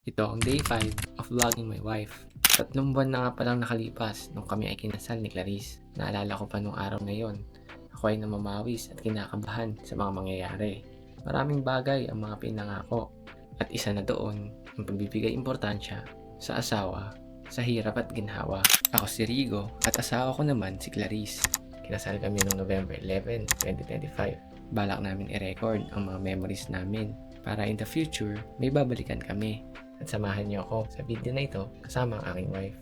Ito ang day 5 of vlogging my wife. 3 buwan na nga palang nakalipas nung kami ay kinasal ni Clarice. Naalala ko pa nung araw na yon. Ako ay namamawis at kinakabahan sa mga mangyayari. Maraming bagay ang mga pinangako. At isa na doon ang pagbibigay importansya sa asawa, sa hirap at ginhawa. Ako si Rigo at asawa ko naman si Clarice. Kinasal kami noong November 11, 2025. Balak namin i-record ang mga memories namin para in the future may babalikan kami. At samahan niyo ako sa video na ito kasama ang aking wife.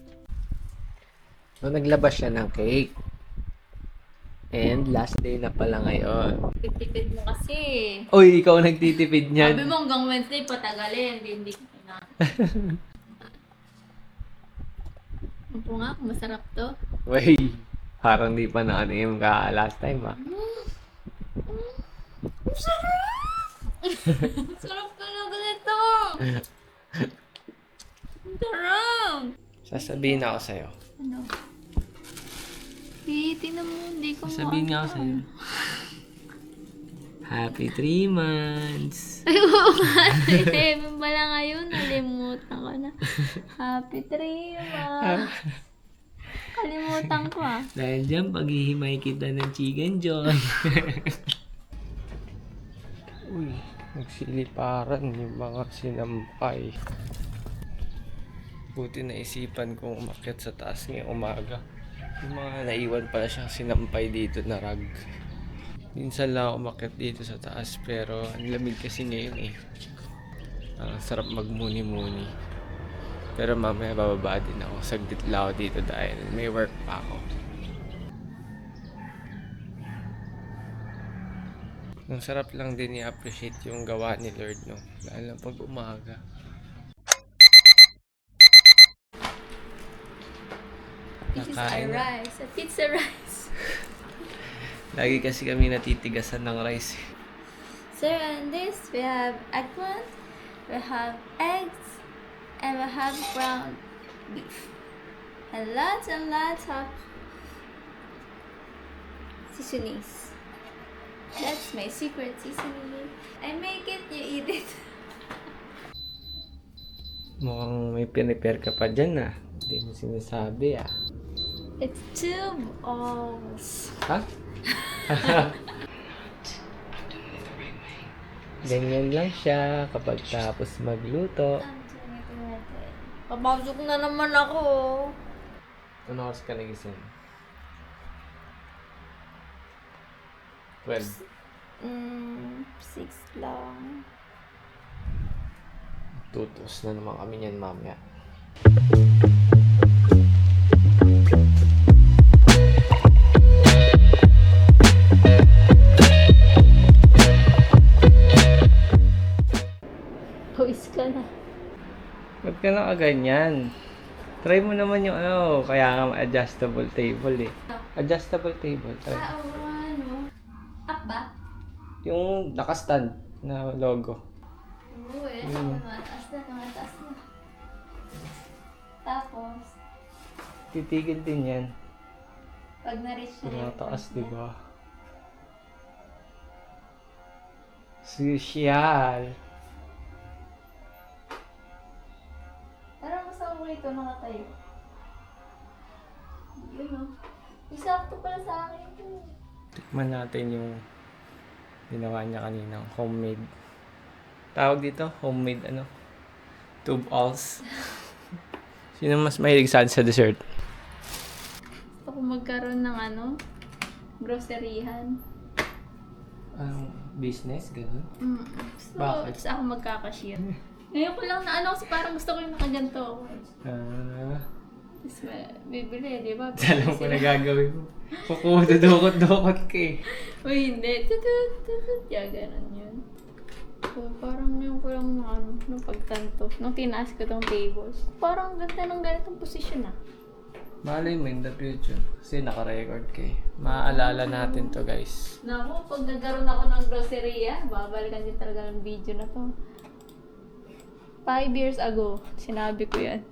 Nung naglabas siya ng cake. And last day na pala ngayon. Tipid mo kasi. Uy, ikaw nagtitipid niyan. Sabi mo hanggang Wednesday patagalin. Hindi ko na. Opo nga, kung masarap to. Wey, parang di pa na ano yung last time ah. Sarap talaga nito. Sarap. Sasabihin ako sa'yo. Ano? Tingnan mo, hindi ko Sasabihin nga ako sa'yo. Happy 3 months. Ay, oo nga. 7 pala ngayon. Nalimutan ko na. Happy 3 months. Kalimutan ko ah. Dahil dyan, paghihimay kita ng chicken joy. Uy, nagsiliparan yung mga sinampay. Buti naisipan kong umakyat sa taas ngayong umaga. Yung mga naiwan pala siyang sinampay dito na rag. Minsan lang ako umakyat dito sa taas pero ang lamig kasi ngayon eh. Sarap magmuni-muni. Pero mamaya bababa din ako. Saglit lang ako dito dahil may work pa ako. Ang sarap lang din i-appreciate yung gawa ni Lord, no? Lalo pag umaga. This is a Nakain na. rice. A pizza rice. Lagi kasi kami natitigasan ng rice. So in this, we have eggplant, we have eggs, and we have ground beef. And lots of seasonings. That's my secret seasoning. I make it, you eat it. Mukhang may pinipare ka pa dyan ah. Hindi mo sinasabi ah. It's 2 balls. Ha? Ganyan lang siya kapag tapos magluto. Papasok na naman ako. Ano oras ka nagising? 12. 6 lang. Tutos na naman kami niyan mamaya. Pawis ka na. Ba't ka nakaganyan? Try mo naman yung ano, kaya nga adjustable table eh. Adjustable table, try. Oo, ano? Up ba? Yung nakastand na logo. Oo eh. Mataas na. Tapos, Titigil din yan. pag na-reach na Tumataas, di ba? Social. Parang mas ako rito nakatayo. Yun o. Isakto pala sa akin ito. Tikman natin yung ginawa niya kaninang homemade. Tawag dito, homemade ano? Tube alls. Sino mas mahilig sa dessert? Gusto ko magkaroon ng groceryhan. Business, gano'n? So, Bakit? tapos ako magkakashare. Ngayon ko lang na kasi parang gusto ko yung nakaganto ako. Tapos bibili, di ba? Alam ko na gagawin mo. Dudukot-dukot ka eh. Uy, hindi. Tutut. Yeah, ganun yun. So, parang ngayon ko lang nung pagtanto. Nung tinaas ko tong tables. Parang ganda ng ganitong posisyon ah. Malay mo in the future. Kasi naka-record ka eh. Maaalala natin to guys. Naku, pag nagkaroon ako ng grocery, babalikan din talaga ng video na to. 5 years ago, sinabi ko yan.